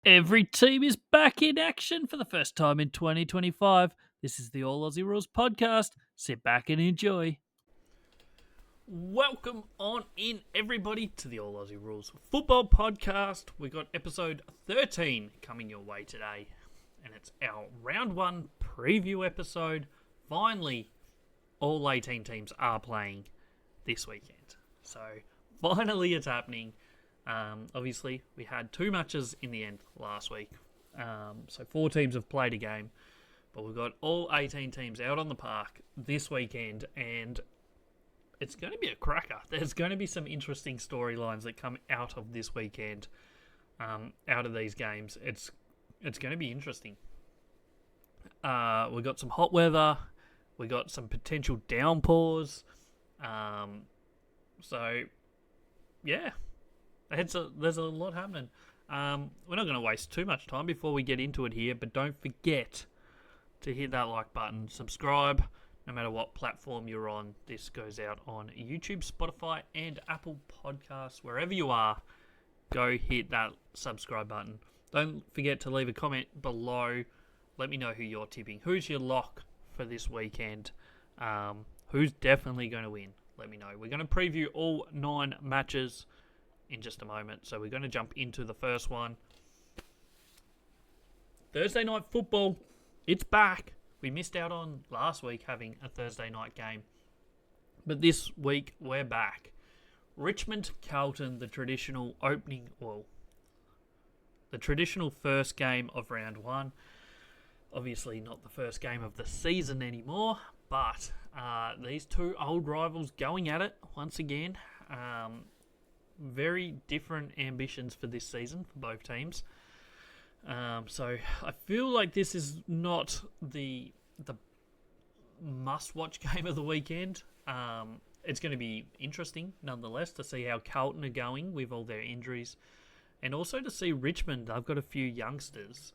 Every team is back in action for the first time in 2025. This is the All Aussie Rules podcast. Sit back and enjoy. Welcome on in, everybody, to the All Aussie Rules football podcast. We got episode 13 coming your way today, and it's our round one preview episode. Finally, all 18 teams are playing this weekend. So, finally, it's happening. Obviously, we had two matches in the end last week. So 4 teams have played a game, but we've got all 18 teams out on the park this weekend, and it's going to be a cracker. There's going to be some interesting storylines that come out of this weekend, out of these games. It's going to be interesting. We got some hot weather. We got some potential downpours. So, yeah. There's a lot happening. We're not going to waste too much time before we get into it here, but don't forget to hit that like button, subscribe, no matter what platform you're on. This goes out on YouTube, Spotify, and Apple Podcasts. Wherever you are, go hit that subscribe button. Don't forget to leave a comment below. Let me know who you're tipping. Who's your lock for this weekend? Who's definitely going to win? Let me know. We're going to preview all 9 matches in just a moment. So we're going to jump into the first one. Thursday night football. It's back. We missed out on last week having a Thursday night game. But this week we're back. Richmond Carlton, the traditional first game of round one. Obviously not the first game of the season anymore, but these two old rivals going at it once again. Very different ambitions for this season for both teams. So I feel like this is not the must-watch game of the weekend. It's going to be interesting, nonetheless, to see how Carlton are going with all their injuries. And also to see Richmond. I've got a few youngsters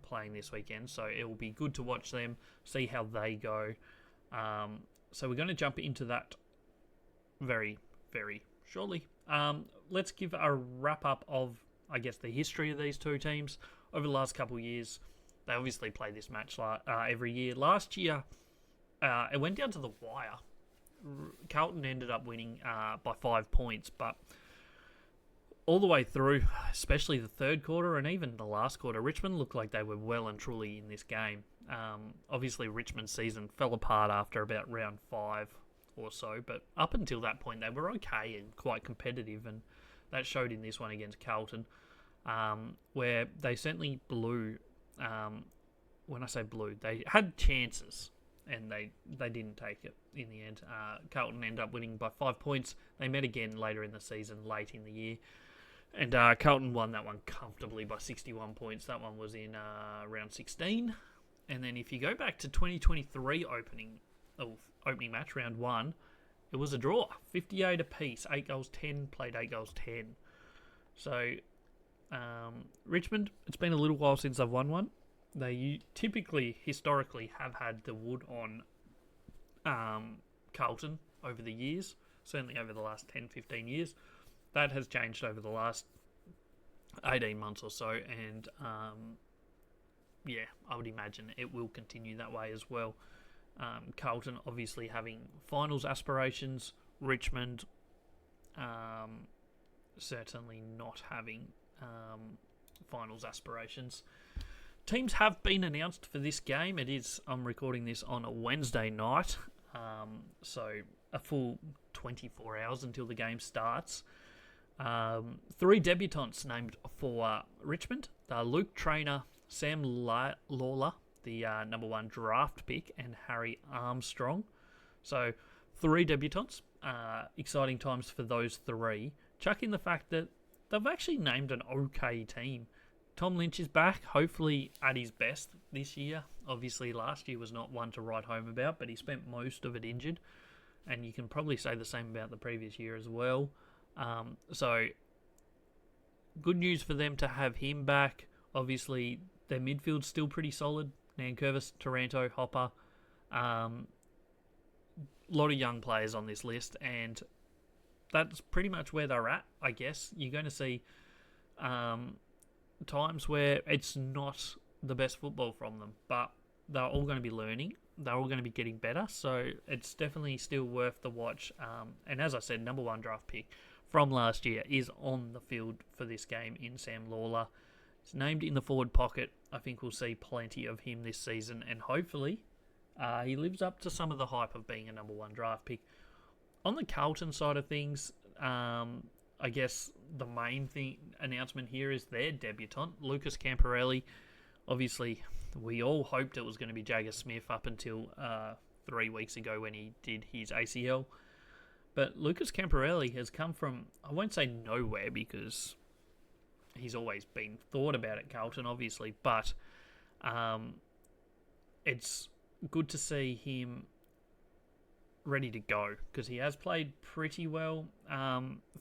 playing this weekend, so it will be good to watch them, see how they go. So we're going to jump into that very, very shortly. Let's give a wrap-up of, I guess, the history of these two teams over the last couple of years. They obviously play this match every year. Last year, it went down to the wire. Carlton ended up winning by 5 points, but all the way through, especially the third quarter and even the last quarter, Richmond looked like they were well and truly in this game. Obviously, Richmond's season fell apart after about round 5 or so, but up until that point, they were okay and quite competitive, and that showed in this one against Carlton, where they certainly blew. When I say blew, they had chances, and they didn't take it in the end. Carlton ended up winning by 5 points. They met again later in the season, late in the year, and Carlton won that one comfortably by 61 points. That one was in round 16. And then if you go back to 2023 opening match, round 1, it was a draw. 58 apiece, 8 goals 10, played 8 goals 10. So, Richmond, it's been a little while since they've won one. They typically, historically, have had the wood on Carlton over the years, certainly over the last 10, 15 years. That has changed over the last 18 months or so, and I would imagine it will continue that way as well. Carlton obviously having finals aspirations, Richmond certainly not having finals aspirations. Teams have been announced for this game. I'm recording this on a Wednesday night, so a full 24 hours until the game starts. 3 debutants named for Richmond. Luke Traynor, Sam Lawler, the number 1 draft pick, and Harry Armstrong. So 3 debutants. Exciting times for those 3. Chuck in the fact that they've actually named an okay team. Tom Lynch is back, hopefully at his best this year. Obviously last year was not one to write home about, but he spent most of it injured. And you can probably say the same about the previous year as well. So good news for them to have him back. Obviously their midfield's still pretty solid. Nankervis, Taranto, Hopper. A lot of young players on this list, and that's pretty much where they're at, I guess. You're going to see times where it's not the best football from them, but they're all going to be learning. They're all going to be getting better, so it's definitely still worth the watch. And as I said, number one draft pick from last year is on the field for this game in Sam Lawler. He's named in the forward pocket. I think we'll see plenty of him this season, and hopefully he lives up to some of the hype of being a number one draft pick. On the Carlton side of things, I guess the main announcement here is their debutant, Lucas Camporelli. Obviously, we all hoped it was going to be Jagger Smith up until 3 weeks ago when he did his ACL. But Lucas Camporelli has come from, I won't say nowhere because he's always been thought about at Carlton, obviously, but it's good to see him ready to go because he has played pretty well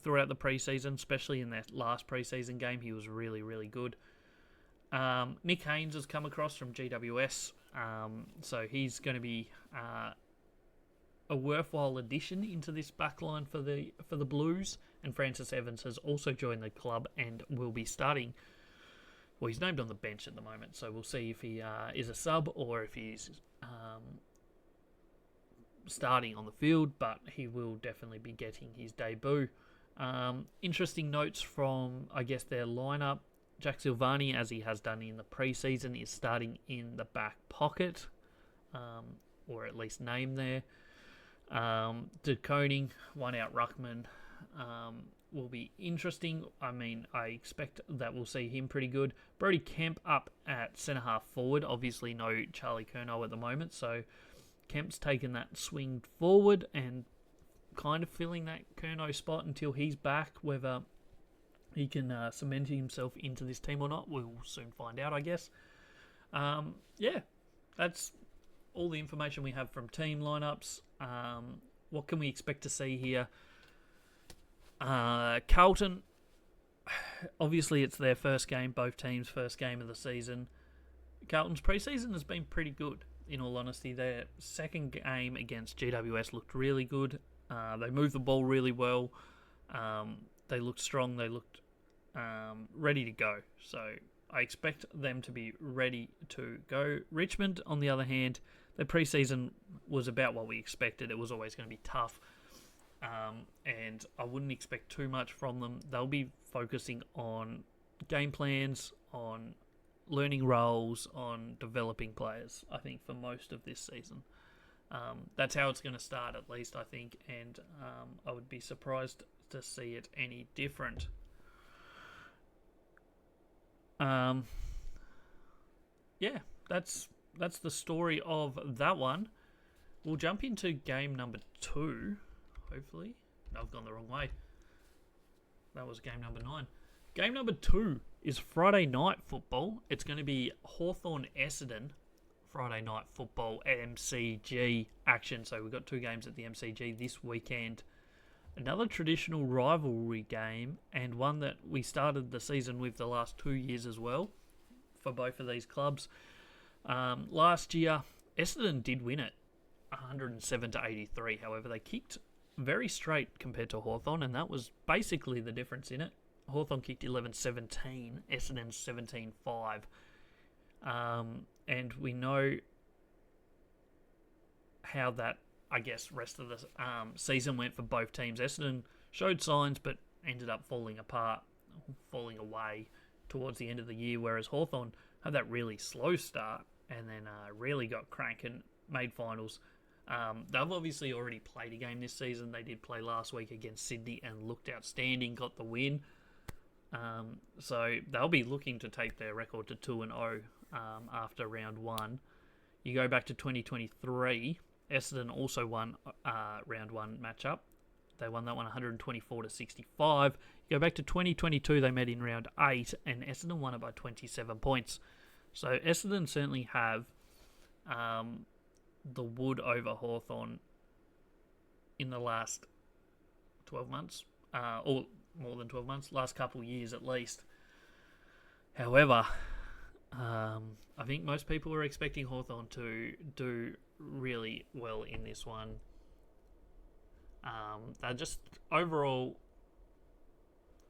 throughout the preseason, especially in that last preseason game. He was really, really good. Nick Haynes has come across from GWS, so he's going to be a worthwhile addition into this backline for the Blues. And Francis Evans has also joined the club and will be starting. Well, he's named on the bench at the moment, so we'll see if he is a sub or if he's starting on the field, but he will definitely be getting his debut. Interesting notes from, I guess, their lineup. Jack Silvani, as he has done in the preseason, is starting in the back pocket, or at least named there. De Koning, one out ruckman, will be interesting. I mean, I expect that we'll see him pretty good. Brody Kemp up at centre-half forward. Obviously no Charlie Curnow at the moment, so Kemp's taken that swing forward and kind of filling that Curnow spot until he's back. Whether he can cement himself into this team or not, we'll soon find out, I guess. Yeah, that's all the information we have from team lineups. What can we expect to see here? Carlton, obviously it's their first game, both teams' first game of the season. Carlton's preseason has been pretty good, in all honesty. Their second game against GWS looked really good. They moved the ball really well. They looked strong. They looked ready to go. So I expect them to be ready to go. Richmond, on the other hand, their preseason was about what we expected. It was always going to be tough. And I wouldn't expect too much from them. They'll be focusing on game plans, on learning roles, on developing players, I think, for most of this season. That's how it's going to start, at least, I think, and I would be surprised to see it any different. Yeah, that's the story of that one. We'll jump into game number 2, hopefully. No, I've gone the wrong way. That was game number 9. Game number 2 is Friday night football. It's going to be Hawthorn Essendon Friday night football MCG action. So we've got 2 games at the MCG this weekend. Another traditional rivalry game, and one that we started the season with the last 2 years as well for both of these clubs. Last year, Essendon did win it 107-83. However, they kicked very straight compared to Hawthorn, and that was basically the difference in it. Hawthorn kicked 11-17, Essendon 17-5. And we know how that, I guess, rest of the season went for both teams. Essendon showed signs, but ended up falling away towards the end of the year, whereas Hawthorn had that really slow start and then really got crank and made finals. They've obviously already played a game this season. They did play last week against Sydney and looked outstanding, got the win. So they'll be looking to take their record to 2-0 after round 1. You go back to 2023, Essendon also won round 1 matchup. They won that one 124-65. You go back to 2022, they met in round 8, and Essendon won it by 27 points. So Essendon certainly have the wood over Hawthorn in the last 12 months, or more than 12 months, last couple years at least. However, I think most people were expecting Hawthorn to do really well in this one. They're just overall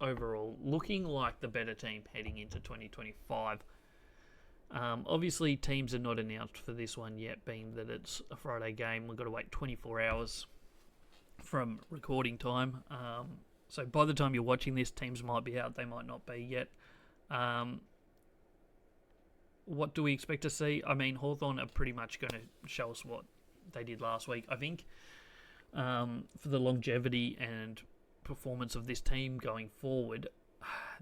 overall, looking like the better team heading into 2025. Obviously, teams are not announced for this one yet, being that it's a Friday game. We've got to wait 24 hours from recording time. So by the time you're watching this, teams might be out. They might not be yet. What do we expect to see? I mean, Hawthorn are pretty much going to show us what they did last week. I think for the longevity and performance of this team going forward,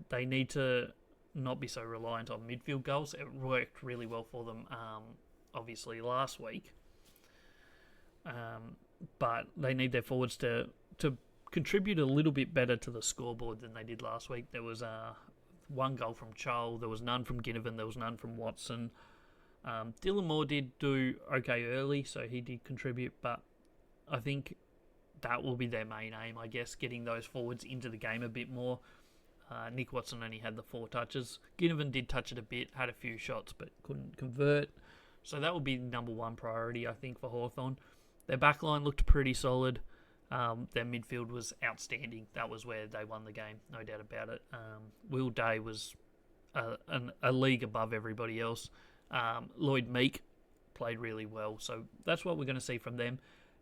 they need to not be so reliant on midfield goals. It worked really well for them, obviously, last week. But they need their forwards to contribute a little bit better to the scoreboard than they did last week. There was one goal from Chol, there was none from Ginnivan, there was none from Watson. Dylan Moore did do okay early, so he did contribute, but I think that will be their main aim, I guess, getting those forwards into the game a bit more. Nick Watson only had the 4 touches. Ginnivan did touch it a bit, had a few shots, but couldn't convert. So that will be number one priority, I think, for Hawthorn. Their backline looked pretty solid. Their midfield was outstanding. That was where they won the game, no doubt about it. Will Day was a league above everybody else. Lloyd Meek played really well, so that's what we're going to see from them.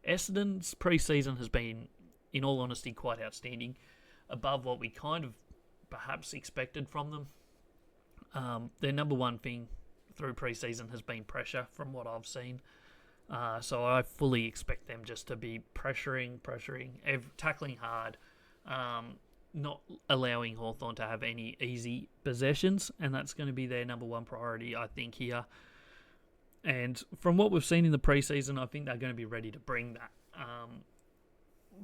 Essendon's pre-season has been, in all honesty, quite outstanding, above what we kind of perhaps expected from them. Their number one thing through pre-season has been pressure, from what I've seen. So I fully expect them just to be pressuring, tackling hard, not allowing Hawthorn to have any easy possessions, and that's going to be their number one priority, I think, here. And from what we've seen in the preseason, I think they're going to be ready to bring that.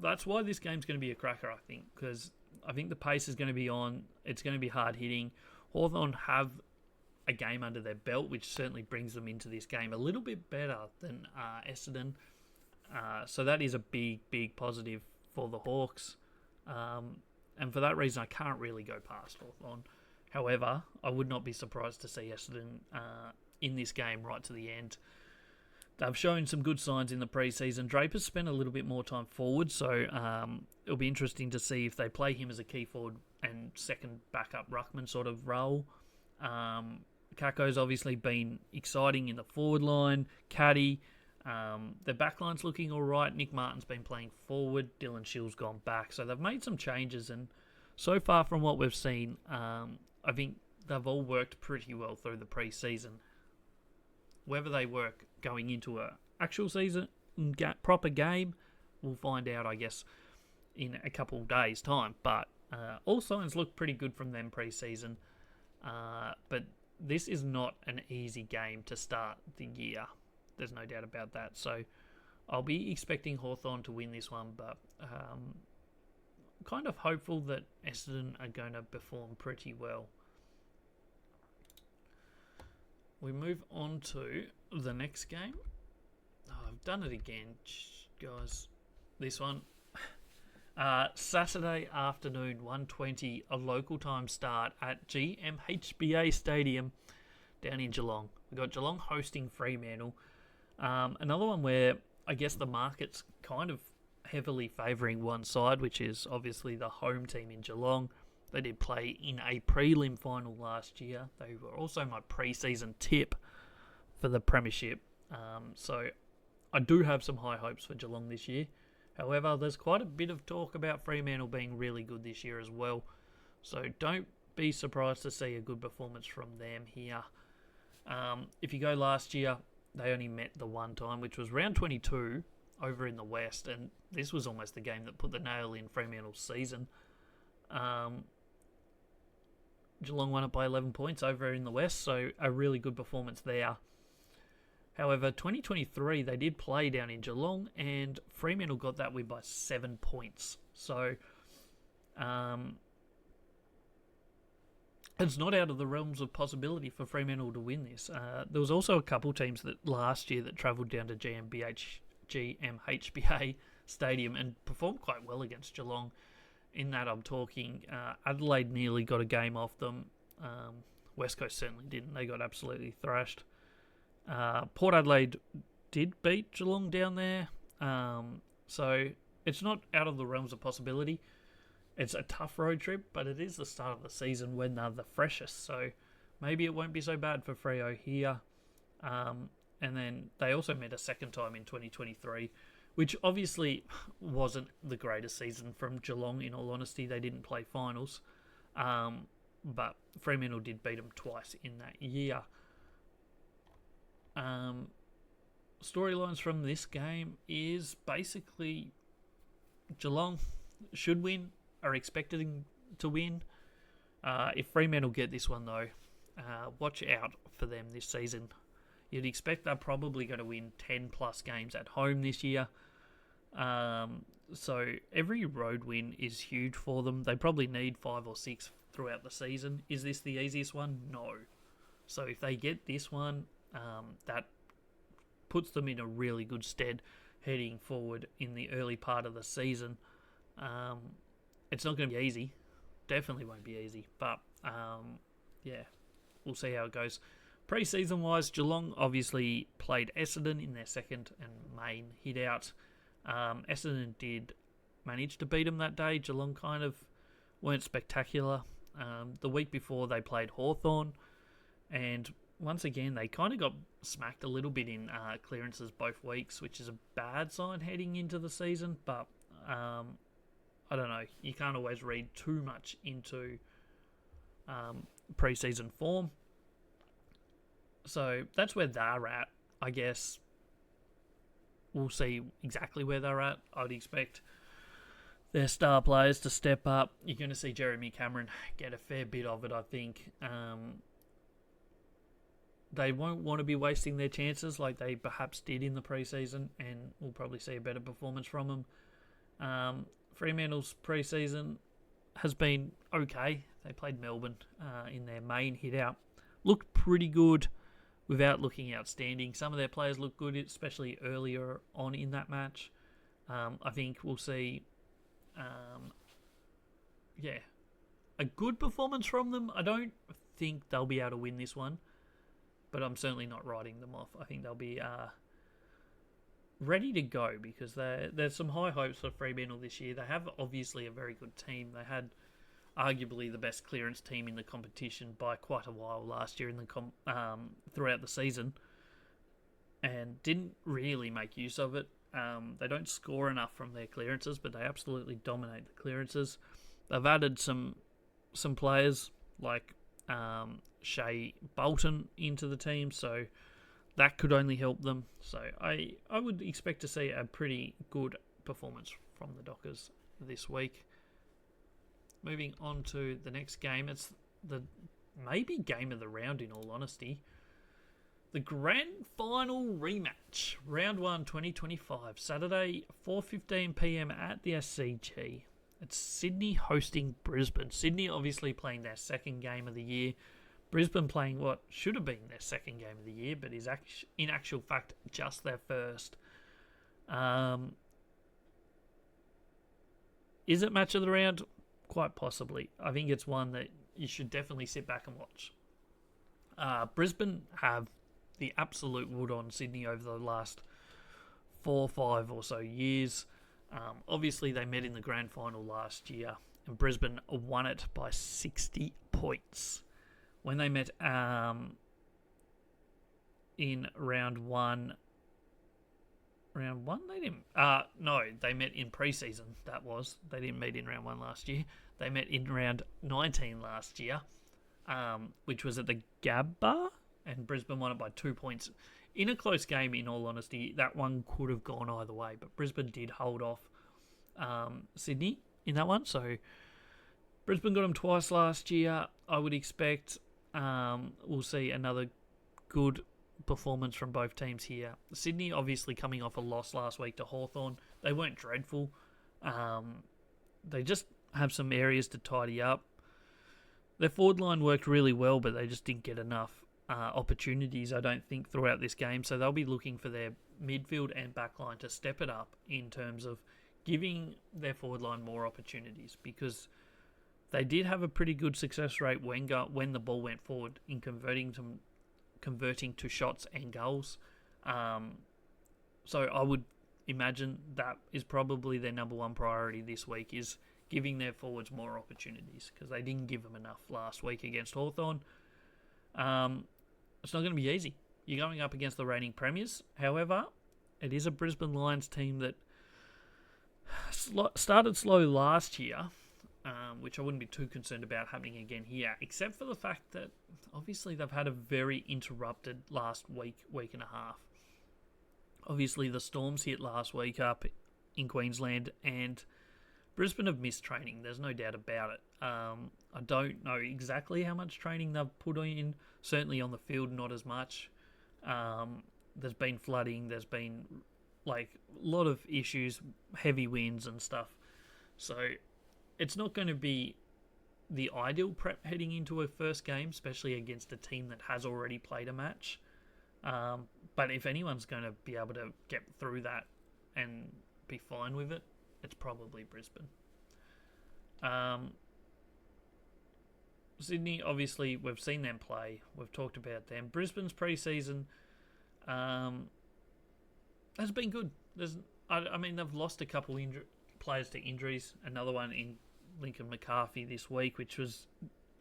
That's why this game's going to be a cracker, I think, because I think the pace is going to be on. It's going to be hard hitting. Hawthorn have a game under their belt, which certainly brings them into this game a little bit better than Essendon. So that is a big positive for the Hawks. And for that reason, I can't really go past Hawthorn. However, I would not be surprised to see Essendon in this game right to the end. They've shown some good signs in the preseason. Draper's spent a little bit more time forward, so it'll be interesting to see if they play him as a key forward and second backup ruckman sort of role. Kako's obviously been exciting in the forward line. Caddy, their backline's looking all right. Nick Martin's been playing forward. Dylan Shill's gone back. So they've made some changes, and so far from what we've seen, I think they've all worked pretty well through the pre-season. Whether they work going into a actual season, proper game, we'll find out, I guess, in a couple of days' time. But all signs look pretty good from them pre-season. But this is not an easy game to start the year. There's no doubt about that. So I'll be expecting Hawthorn to win this one, but kind of hopeful that Essendon are going to perform pretty well. We move on to the next game. Oh, I've done it again, guys. This one. Saturday afternoon, 1:20, a local time start at GMHBA Stadium down in Geelong. We've got Geelong hosting Fremantle. Another one where I guess the market's kind of heavily favouring one side, which is obviously the home team in Geelong. They did play in a prelim final last year. They were also my pre-season tip for the premiership. So I do have some high hopes for Geelong this year. However, there's quite a bit of talk about Fremantle being really good this year as well. So don't be surprised to see a good performance from them here. If you go last year, they only met the one time, which was round 22 over in the West. And this was almost the game that put the nail in Fremantle's season. Geelong won it by 11 points over in the West, so a really good performance there. However, 2023, they did play down in Geelong, and Fremantle got that win by 7 points. So, it's not out of the realms of possibility for Fremantle to win this. There was also a couple teams that last year that travelled down to GMHBA Stadium and performed quite well against Geelong. In that, I'm talking Adelaide nearly got a game off them. West Coast certainly didn't. They got absolutely thrashed. Port Adelaide did beat Geelong down there. So it's not out of the realms of possibility. It's a tough road trip, but it is the start of the season when they're the freshest, so maybe it won't be so bad for Freo here. And then they also met a second time in 2023, which obviously wasn't the greatest season from Geelong, in all honesty. They didn't play finals, but Fremantle did beat them twice in that year. Storylines from this game is basically Geelong should win, are expected to win. If Fremantle get this one, though, watch out for them this season. You'd expect they're probably going to win 10 plus games at home this year. So every road win is huge for them. They probably need 5 or 6 throughout the season. Is this the easiest one? No. So if they get this one, that puts them in a really good stead heading forward in the early part of the season. It's not going to be easy. Definitely won't be easy. But, we'll see how it goes. Pre-season wise, Geelong obviously played Essendon in their second and main hit out. Essendon did manage to beat them that day. Geelong kind of weren't spectacular. The week before they played Hawthorn, and once again they kind of got smacked a little bit in clearances both weeks, which is a bad sign heading into the season. But I don't know. You can't always read too much into pre-season form. So that's where they're at. I guess we'll see exactly where they're at. I'd expect their star players to step up. You're going to see Jeremy Cameron get a fair bit of it, I think. They won't want to be wasting their chances like they perhaps did in the preseason, and we'll probably see a better performance from them. Fremantle's preseason has been okay. They played Melbourne in their main hit out. Looked pretty good without looking outstanding. Some of their players look good, especially earlier on in that match. I think we'll see, a good performance from them. I don't think they'll be able to win this one, but I'm certainly not writing them off. I think they'll be ready to go because there's some high hopes for Fremantle this year. They have obviously a very good team. They had arguably the best clearance team in the competition by quite a while last year in the throughout the season, and didn't really make use of it. They don't score enough from their clearances, but they absolutely dominate the clearances. They've added some players like Shea Bolton into the team, so that could only help them. So I would expect to see a pretty good performance from the Dockers this week. Moving on to the next game, it's the maybe game of the round in all honesty. The grand final rematch, round 1 2025, Saturday 4:15 p.m. at the SCG. It's Sydney hosting Brisbane. Sydney obviously playing their second game of the year. Brisbane playing what should have been their second game of the year, but is in actual fact just their first. Is it match of the round? Quite possibly. I think it's one that you should definitely sit back and watch. Brisbane have the absolute wood on Sydney over the last 4 or 5 or so years. Obviously, they met in the grand final last year, and Brisbane won it by 60 points. When they met in round 1... Round 1? They didn't... no, they met in pre-season, that was. They didn't meet in round 1 last year. They met in round 19 last year, which was at the Gabba, and Brisbane won it by 2 points. In a close game, in all honesty, that one could have gone either way, but Brisbane did hold off Sydney in that one, so Brisbane got them twice last year. I would expect we'll see another good performance from both teams here. Sydney obviously coming off a loss last week to Hawthorn. They weren't dreadful. They just have some areas to tidy up. Their forward line worked really well, but they just didn't get enough opportunities, I don't think, throughout this game. So they'll be looking for their midfield and back line to step it up in terms of giving their forward line more opportunities, because they did have a pretty good success rate when the ball went forward in converting to shots and goals. So I would imagine that is probably their number one priority this week, is giving their forwards more opportunities because they didn't give them enough last week against Hawthorn. It's not going to be easy. You're going up against the reigning premiers. However, it is a Brisbane Lions team that started slow last year, which I wouldn't be too concerned about happening again here, except for the fact that obviously they've had a very interrupted last week and a half. Obviously, the Storms hit last week up in Queensland, and Brisbane have missed training. There's no doubt about it. I don't know exactly how much training they've put in. Certainly on the field, not as much. There's been flooding. There's been a lot of issues, heavy winds and stuff. So it's not going to be the ideal prep heading into a first game, especially against a team that has already played a match. But if anyone's going to be able to get through that and be fine with it, it's probably Brisbane. Sydney, obviously, we've seen them play. We've talked about them. Brisbane's pre-season has been good. They've lost a couple players to injuries. Another one in Lincoln McCarthy this week, which was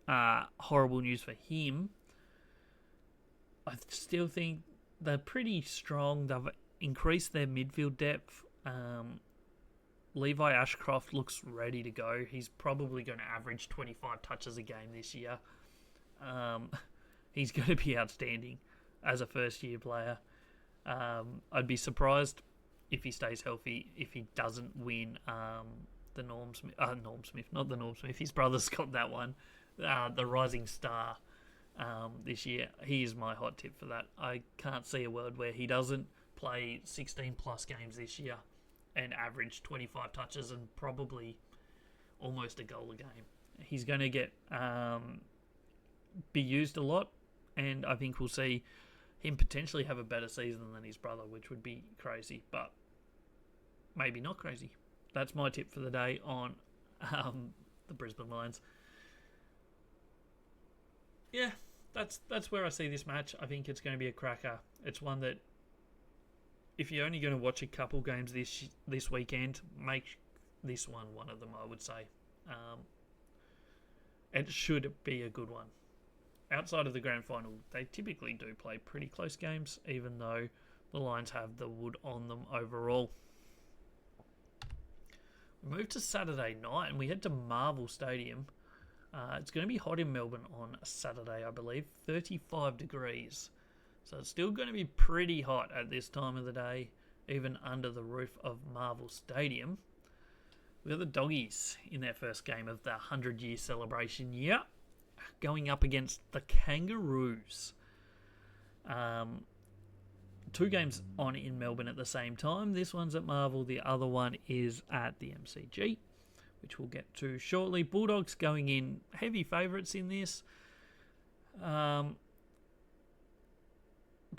horrible news for him. I still think they're pretty strong. They've increased their midfield depth. Levi Ashcroft looks ready to go. He's probably going to average 25 touches a game this year. He's going to be outstanding as a first-year player. I'd be surprised if he stays healthy, if he doesn't win the Norm Smith, not the Norm Smith. His brother's got that one, the Rising Star this year. He is my hot tip for that. I can't see a world where he doesn't play 16-plus games this year and average 25 touches and probably almost a goal a game. He's going to get be used a lot, and I think we'll see him potentially have a better season than his brother, which would be crazy, but maybe not crazy. That's my tip for the day on the Brisbane Lions. Yeah, that's where I see this match. I think it's going to be a cracker. It's one that, if you're only going to watch a couple games this weekend, make this one of them, I would say. It should be a good one. Outside of the grand final, they typically do play pretty close games, even though the Lions have the wood on them overall. We move to Saturday night and we head to Marvel Stadium. It's going to be hot in Melbourne on Saturday, I believe, 35 degrees. So it's still going to be pretty hot at this time of the day, even under the roof of Marvel Stadium. We've got the Doggies in their first game of the 100-year celebration year, going up against the Kangaroos. 2 games on in Melbourne at the same time. This one's at Marvel, the other one is at the MCG, which we'll get to shortly. Bulldogs going in heavy favourites in this.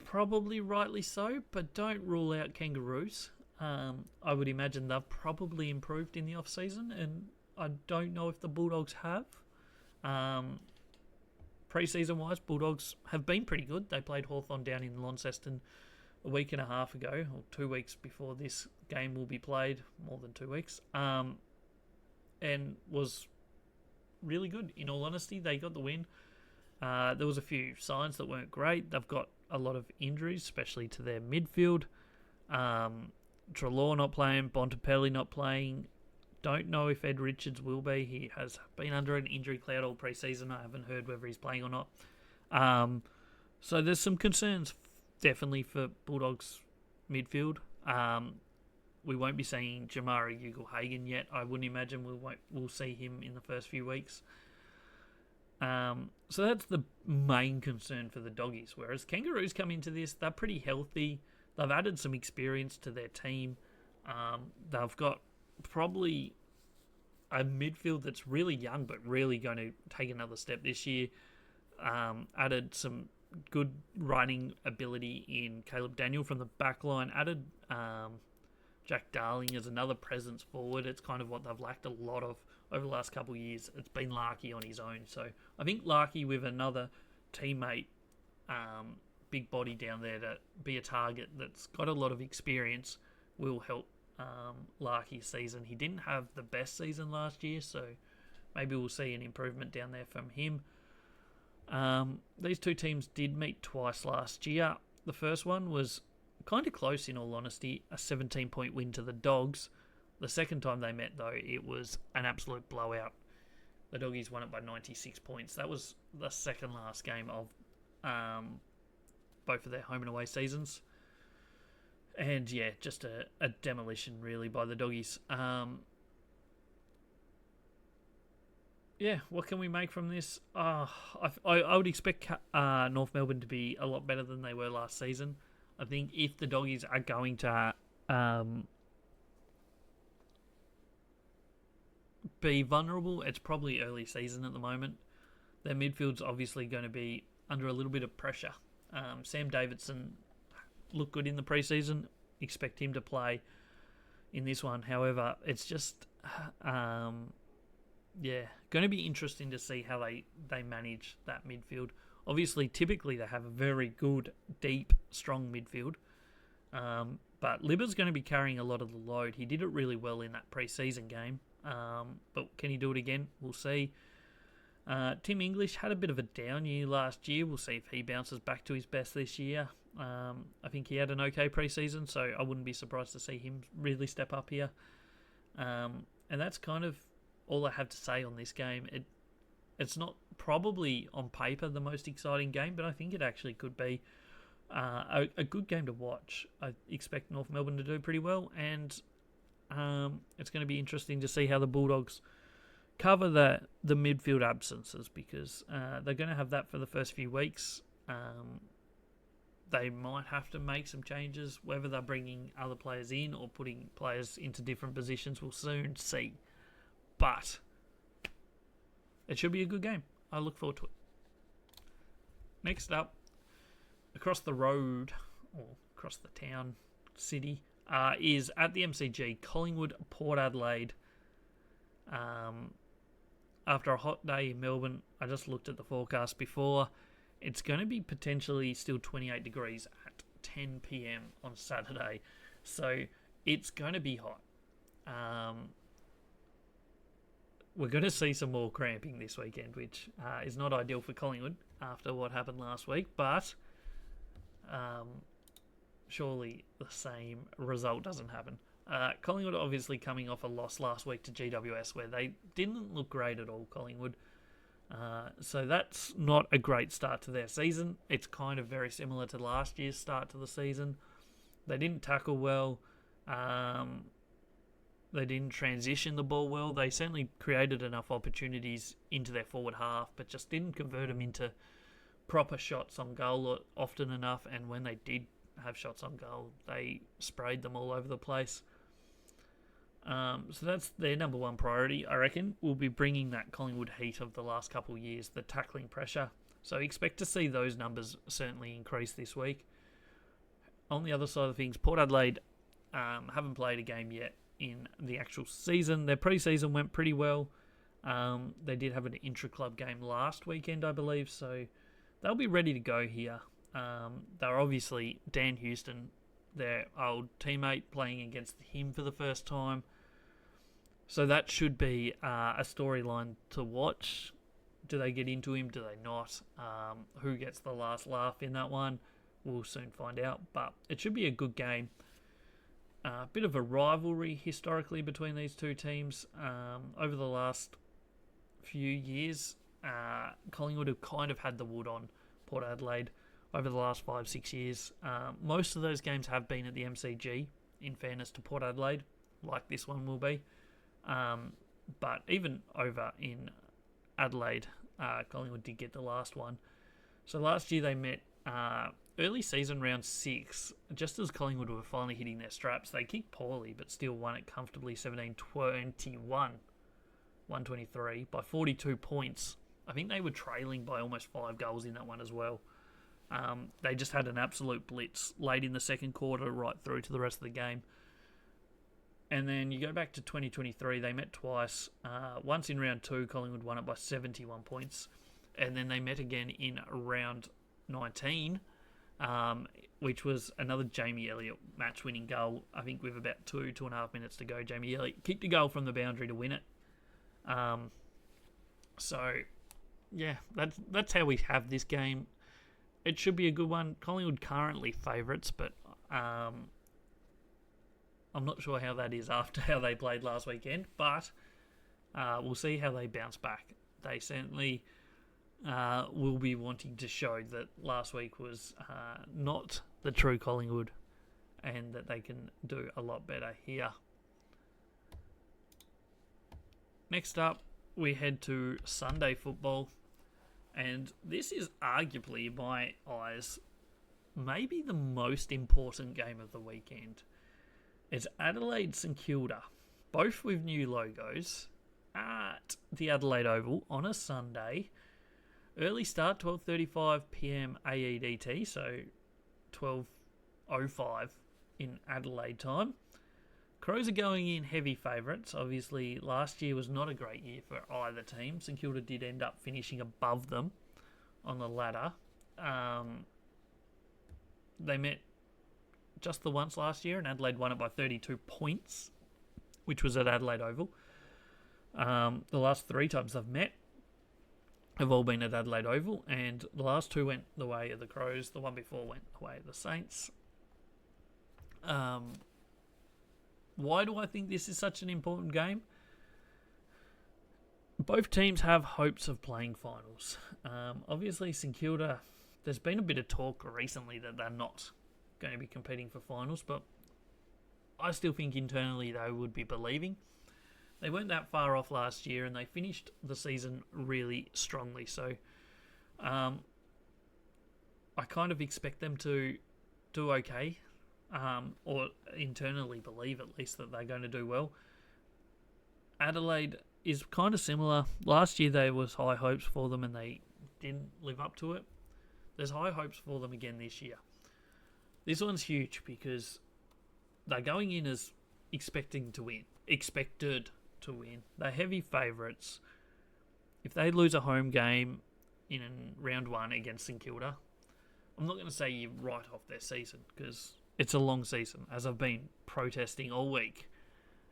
Probably rightly so, but don't rule out Kangaroos. I would imagine they've probably improved in the off-season, and I don't know if the Bulldogs have. Pre-season wise, Bulldogs have been pretty good. They played Hawthorn down in Launceston a week and a half ago, or 2 weeks before this game will be played, more than 2 weeks, and was really good. In all honesty, they got the win. There was a few signs that weren't great. They've got a lot of injuries, especially to their midfield. Treloar not playing, Bontempelli not playing. Don't know if Ed Richards will be. He has been under an injury cloud all pre-season. I haven't heard whether he's playing or not. So there's some concerns definitely for Bulldogs midfield. We won't be seeing Jamari Ugle-Hagan yet. I wouldn't imagine we'll see him in the first few weeks. So that's the main concern for the Doggies. Whereas Kangaroos come into this, they're pretty healthy. They've added some experience to their team. They've got probably a midfield that's really young, but really going to take another step this year. Added some good running ability in Caleb Daniel from the back line. Added Jack Darling as another presence forward. It's kind of what they've lacked a lot of over the last couple of years. It's been Larkey on his own. So I think Larkey with another teammate, big body down there to be a target that's got a lot of experience will help Larky's season. He didn't have the best season last year, so maybe we'll see an improvement down there from him. These two teams did meet twice last year. The first one was kind of close, in all honesty, a 17-point win to the Dogs. The second time they met, though, it was an absolute blowout. The Doggies won it by 96 points. That was the second last game of both of their home and away seasons. And yeah, just a demolition, really, by the Doggies. Yeah, what can we make from this? I would expect North Melbourne to be a lot better than they were last season. I think if the Doggies are going to be vulnerable, it's probably early season at the moment. Their midfield's obviously going to be under a little bit of pressure. Sam Davidson looked good in the preseason. Expect him to play in this one. However, it's just going to be interesting to see how they manage that midfield. Obviously, typically they have a very good, deep, strong midfield. But Libba's going to be carrying a lot of the load. He did it really well in that preseason game. But can he do it again? We'll see. Tim English had a bit of a down year last year. We'll see if he bounces back to his best this year. I think he had an okay preseason, so I wouldn't be surprised to see him really step up here. And that's kind of all I have to say on this game. It's not probably on paper the most exciting game, but I think it actually could be a good game to watch. I expect North Melbourne to do pretty well, and it's going to be interesting to see how the Bulldogs cover the midfield absences, because they're going to have that for the first few weeks. They might have to make some changes, whether they're bringing other players in or putting players into different positions. We'll soon see. But it should be a good game. I look forward to it. Next up, across the road, or across the town, city, is at the MCG, Collingwood, Port Adelaide. After a hot day in Melbourne, I just looked at the forecast before. It's going to be potentially still 28 degrees at 10 p.m. on Saturday. So it's going to be hot. We're going to see some more cramping this weekend, which is not ideal for Collingwood after what happened last week. But surely the same result doesn't happen. Collingwood obviously coming off a loss last week to GWS, where they didn't look great at all, Collingwood. So that's not a great start to their season. It's kind of very similar to last year's start to the season. They didn't tackle well. They didn't transition the ball well. They certainly created enough opportunities into their forward half, but just didn't convert them into proper shots on goal often enough. And when they did have shots on goal, they sprayed them all over the place. So that's their number one priority, I reckon. Will be bringing that Collingwood heat of the last couple of years, the tackling pressure. So expect to see those numbers certainly increase this week. On the other side of things, Port Adelaide haven't played a game yet in the actual season. Their pre-season went pretty well. They did have an intra-club game last weekend, I believe, so they'll be ready to go here. They're obviously Dan Houston, their old teammate, playing against him for the first time. So that should be a storyline to watch. Do they get into him? Do they not? Who gets the last laugh in that one? We'll soon find out. But it should be a good game. A bit of a rivalry historically between these two teams. Over the last few years, Collingwood have kind of had the wood on Port Adelaide over the last 5-6 years. Most of those games have been at the MCG, in fairness to Port Adelaide, like this one will be. But even over in Adelaide, Collingwood did get the last one. So last year they met early season round 6, just as Collingwood were finally hitting their straps. They kicked poorly, but still won it comfortably, 17-21, 123, by 42 points. I think they were trailing by almost 5 goals in that one as well. They just had an absolute blitz late in the second quarter, right through to the rest of the game. And then you go back to 2023, they met twice. Once in round 2, Collingwood won it by 71 points. And then they met again in round 19, which was another Jamie Elliott match-winning goal. I think with about 2.5 minutes to go, Jamie Elliott kicked a goal from the boundary to win it. So, yeah, that's how we have this game. It should be a good one. Collingwood currently favourites, but I'm not sure how that is after how they played last weekend, but we'll see how they bounce back. They certainly will be wanting to show that last week was not the true Collingwood and that they can do a lot better here. Next up, we head to Sunday football, and this is arguably, in my eyes, maybe the most important game of the weekend. It's Adelaide St Kilda, both with new logos, at the Adelaide Oval on a Sunday. Early start, 12:35pm AEDT, so 12:05 in Adelaide time. Crows are going in heavy favourites. Obviously, last year was not a great year for either team. St Kilda did end up finishing above them on the ladder. They met just the once last year, and Adelaide won it by 32 points, which was at Adelaide Oval. The last 3 times they've met have all been at Adelaide Oval, and the last 2 went the way of the Crows. The one before went the way of the Saints. Why do I think this is such an important game? Both teams have hopes of playing finals. Obviously, St Kilda, there's been a bit of talk recently that they're not going to be competing for finals, but I still think internally they would be believing. They weren't that far off last year, and they finished the season really strongly. So I kind of expect them to do okay, or internally believe at least that they're going to do well. Adelaide is kind of similar. Last year there was high hopes for them, and they didn't live up to it. There's high hopes for them again this year. This one's huge because they're going in as expected to win. They're heavy favourites. If they lose a home game in round 1 against St Kilda, I'm not going to say you write off their season because it's a long season, as I've been protesting all week.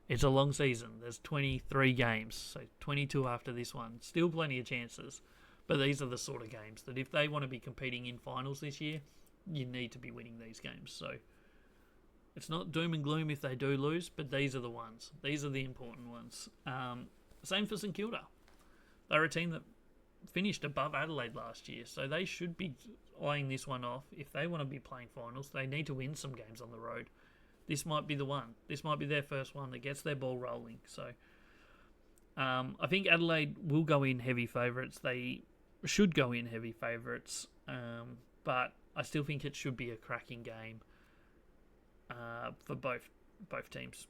It's a long season. There's 23 games, so 22 after this one. Still plenty of chances. But these are the sort of games that if they want to be competing in finals this year, you need to be winning these games. So it's not doom and gloom if they do lose, but these are the ones. These are the important ones. Same for St Kilda. They're a team that finished above Adelaide last year, so they should be eyeing this one off. If they want to be playing finals, they need to win some games on the road. This might be the one. This might be their first one that gets their ball rolling. So I think Adelaide will go in heavy favourites. They should go in heavy favourites, but I still think it should be a cracking game for both teams.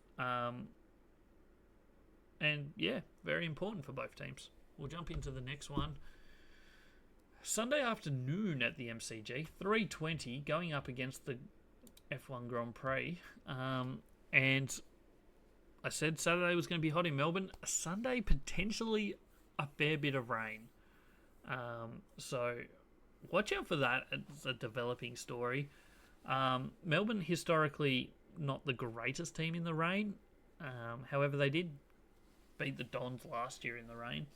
And yeah, very important for both teams. We'll jump into the next one. Sunday afternoon at the MCG, 3:20, going up against the F1 Grand Prix. And I said Saturday was going to be hot in Melbourne. Sunday, potentially a fair bit of rain. So watch out for that. It's a developing story. Melbourne, historically, not the greatest team in the rain. However, they did beat the Dons last year in the rain.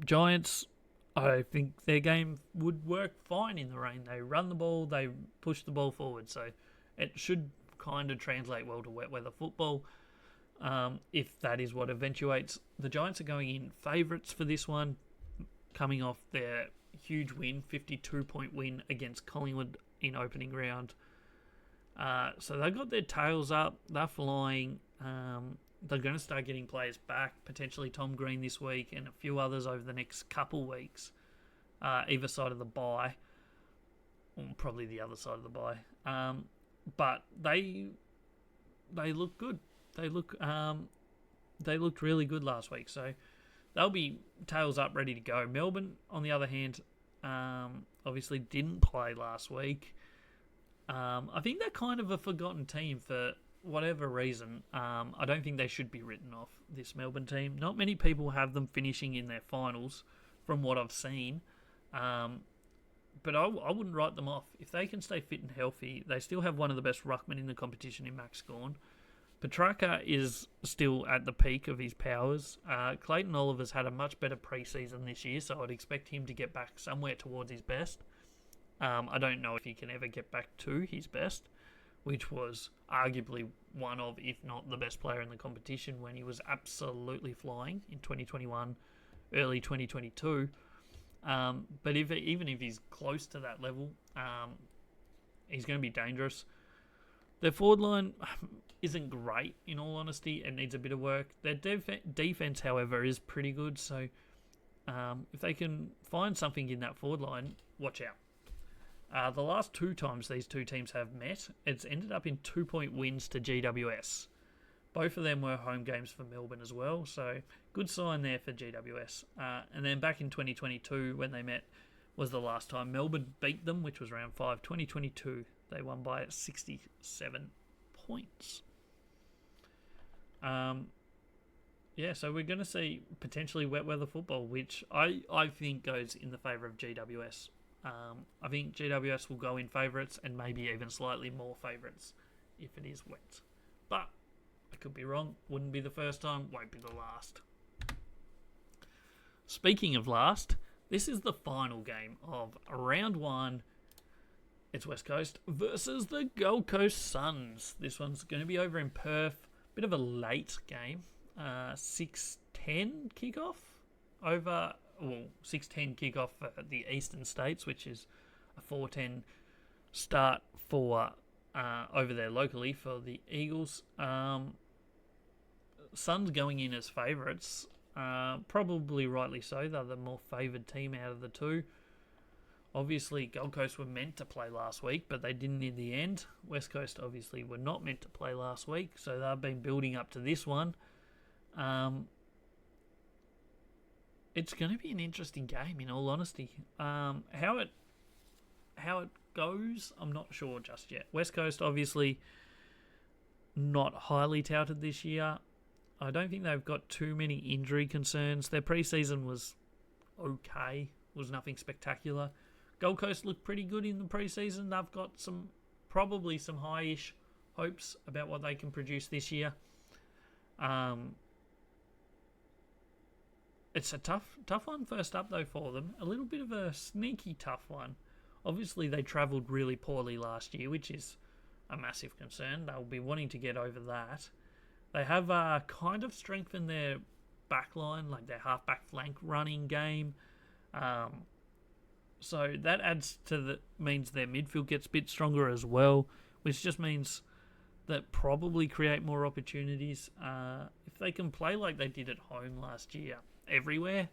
Giants, I think their game would work fine in the rain. They run the ball, they push the ball forward, so it should kind of translate well to wet weather football, if that is what eventuates. The Giants are going in favourites for this one, coming off their huge win, 52-point win against Collingwood in opening round. So they've got their tails up, they're flying. They're going to start getting players back, potentially Tom Green this week and a few others over the next couple weeks, either side of the bye, or probably the other side of the bye. But they look good. They looked really good last week, so they'll be tails up, ready to go. Melbourne, on the other hand, obviously didn't play last week. I think they're kind of a forgotten team for whatever reason. I don't think they should be written off, this Melbourne team. Not many people have them finishing in their finals from what I've seen. but I wouldn't write them off. If they can stay fit and healthy, they still have one of the best ruckmen in the competition in Max Gawn. Petrarca is still at the peak of his powers. Clayton Oliver's had a much better pre-season this year, so I'd expect him to get back somewhere towards his best. I don't know if he can ever get back to his best, which was arguably one of, if not the best player in the competition when he was absolutely flying in 2021, early 2022. But even if he's close to that level, he's going to be dangerous. Their forward line isn't great, in all honesty. It needs a bit of work. Their defense, however, is pretty good. So if they can find something in that forward line, watch out. The last 2 times these two teams have met, it's ended up in 2-point wins to GWS. Both of them were home games for Melbourne as well, so good sign there for GWS. And then back in 2022, when they met, was the last time Melbourne beat them, which was round 5, 2022. They won by 67 points. So we're going to see potentially wet weather football, which I think goes in the favour of GWS. I think GWS will go in favourites and maybe even slightly more favourites if it is wet. But I could be wrong. Wouldn't be the first time, won't be the last. Speaking of last, this is the final game of round 1. It's West Coast versus the Gold Coast Suns. This one's going to be over in Perth. Bit of a late game. 6:10 kickoff over... Well, 6:10 kickoff for the Eastern States, which is a 4:10 start for over there locally for the Eagles. Suns going in as favourites, probably rightly so. They're the more favoured team out of the two. Obviously, Gold Coast were meant to play last week, but they didn't in the end. West Coast obviously were not meant to play last week, so they've been building up to this one. It's going to be an interesting game, in all honesty. How it goes, I'm not sure just yet. West Coast, obviously, not highly touted this year. I don't think they've got too many injury concerns. Their preseason was okay, was nothing spectacular. Gold Coast looked pretty good in the preseason. They've got probably some high-ish hopes about what they can produce this year. It's a tough one first up, though, for them. A little bit of a sneaky tough one. Obviously, they travelled really poorly last year, which is a massive concern. They'll be wanting to get over that. They have kind of strengthened their back line, like their half-back flank running game. So that adds to means their midfield gets a bit stronger as well, which just means that probably create more opportunities. If they can play like they did at home last year, everywhere,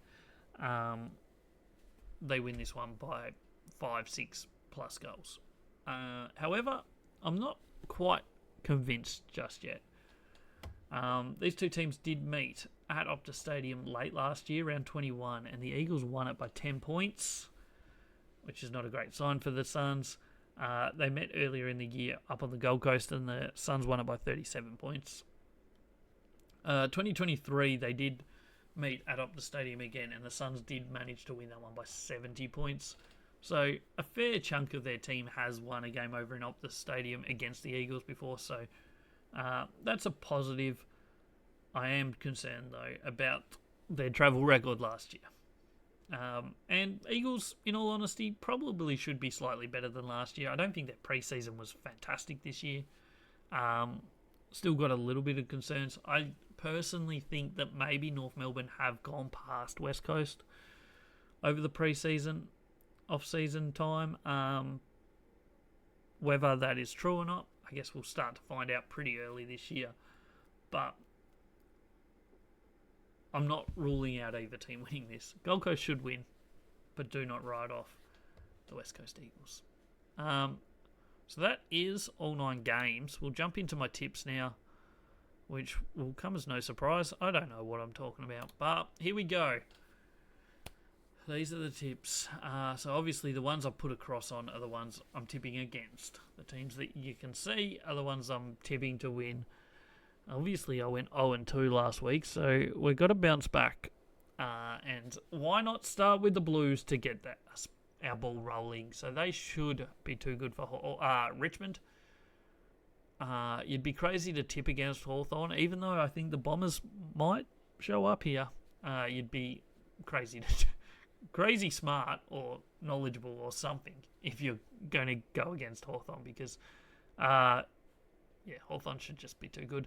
they win this one by 5-6 plus goals. However, I'm not quite convinced just yet. These two teams did meet at Optus Stadium late last year, round 21, and the Eagles won it by 10 points, which is not a great sign for the Suns. They met earlier in the year up on the Gold Coast, and the Suns won it by 37 points. 2023, they did meet at Optus Stadium again, and the Suns did manage to win that one by 70 points. So a fair chunk of their team has won a game over in Optus Stadium against the Eagles before, so that's a positive. I am concerned, though, about their travel record last year. And Eagles, in all honesty, probably should be slightly better than last year. I don't think their preseason was fantastic this year. Still got a little bit of concerns. I personally think that maybe North Melbourne have gone past West Coast over the pre-season, off-season time. Whether that is true or not, I guess we'll start to find out pretty early this year. But I'm not ruling out either team winning this. Gold Coast should win, but do not write off the West Coast Eagles. So that is all 9 games. We'll jump into my tips now, which will come as no surprise. I don't know what I'm talking about, but here we go. These are the tips. So obviously the ones I put a cross on are the ones I'm tipping against. The teams that you can see are the ones I'm tipping to win. Obviously I went 0-2 last week, so we've got to bounce back. And why not start with the Blues to get that our ball rolling. So they should be too good for Richmond. You'd be crazy to tip against Hawthorn, even though I think the Bombers might show up here. You'd be crazy smart or knowledgeable or something if you're going to go against Hawthorn, because Hawthorn should just be too good.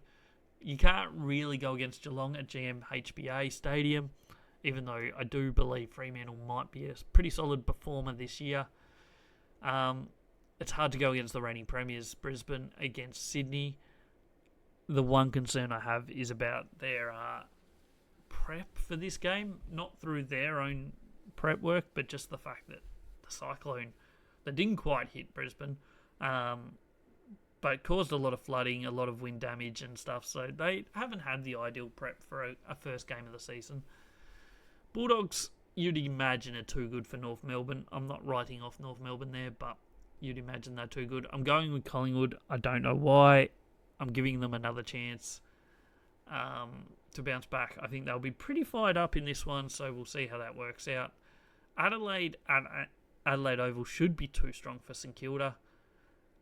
You can't really go against Geelong at GMHBA Stadium, even though I do believe Fremantle might be a pretty solid performer this year. It's hard to go against the reigning premiers, Brisbane, against Sydney. The one concern I have is about their prep for this game, not through their own prep work, but just the fact that the cyclone that didn't quite hit Brisbane, but caused a lot of flooding, a lot of wind damage and stuff, so they haven't had the ideal prep for a first game of the season. Bulldogs, you'd imagine, are too good for North Melbourne. I'm not writing off North Melbourne there, but you'd imagine they're too good. I'm going with Collingwood. I don't know why. I'm giving them another chance to bounce back. I think they'll be pretty fired up in this one, so we'll see how that works out. Adelaide Oval should be too strong for St Kilda.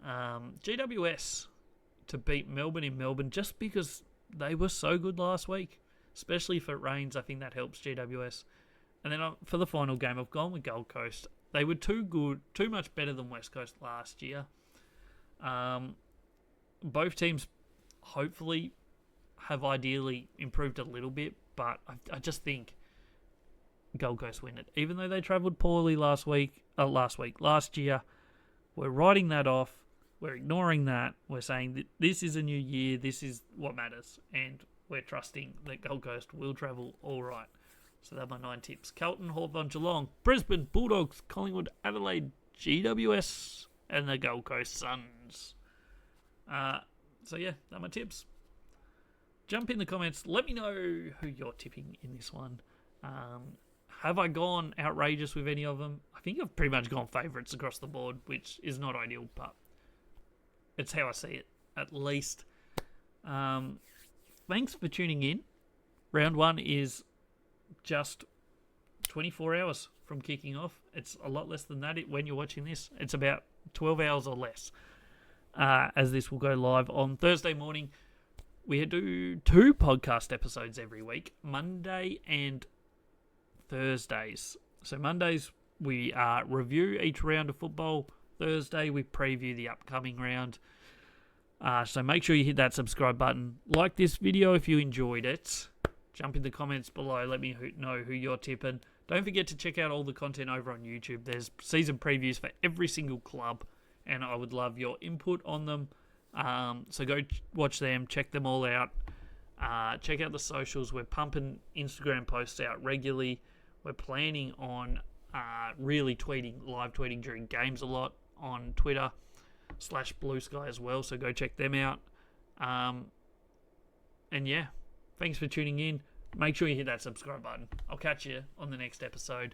GWS to beat Melbourne in Melbourne, just because they were so good last week, especially if it rains. I think that helps GWS. And then for the final game, I've gone with Gold Coast. They were too good, too much better than West Coast last year. Both teams hopefully have ideally improved a little bit, but I just think Gold Coast win it. Even though they travelled poorly last year, we're writing that off. We're ignoring that. We're saying that this is a new year. This is what matters. And we're trusting that Gold Coast will travel all right. So they're my 9 tips. Carlton, Hawthorn, Geelong, Brisbane, Bulldogs, Collingwood, Adelaide, GWS, and the Gold Coast Suns. They're my tips. Jump in the comments. Let me know who you're tipping in this one. Have I gone outrageous with any of them? I think I've pretty much gone favourites across the board, which is not ideal, but it's how I see it, at least. Thanks for tuning in. Round 1 is just 24 hours from kicking off. It's a lot less than that when you're watching this. It's about 12 hours or less, as this will go live on Thursday morning. We do 2 podcast episodes every week, Monday and Thursdays. So Mondays we review each round of football. Thursday we preview the upcoming round. So make sure you hit that subscribe button. Like this video if you enjoyed it. Jump in the comments below. Let me know who you're tipping. Don't forget to check out all the content over on YouTube. There's season previews for every single club, and I would love your input on them. So go watch them. Check them all out. Check out the socials. We're pumping Instagram posts out regularly. We're planning on really live tweeting during games a lot on Twitter /Blue Sky as well. So go check them out. Thanks for tuning in. Make sure you hit that subscribe button. I'll catch you on the next episode.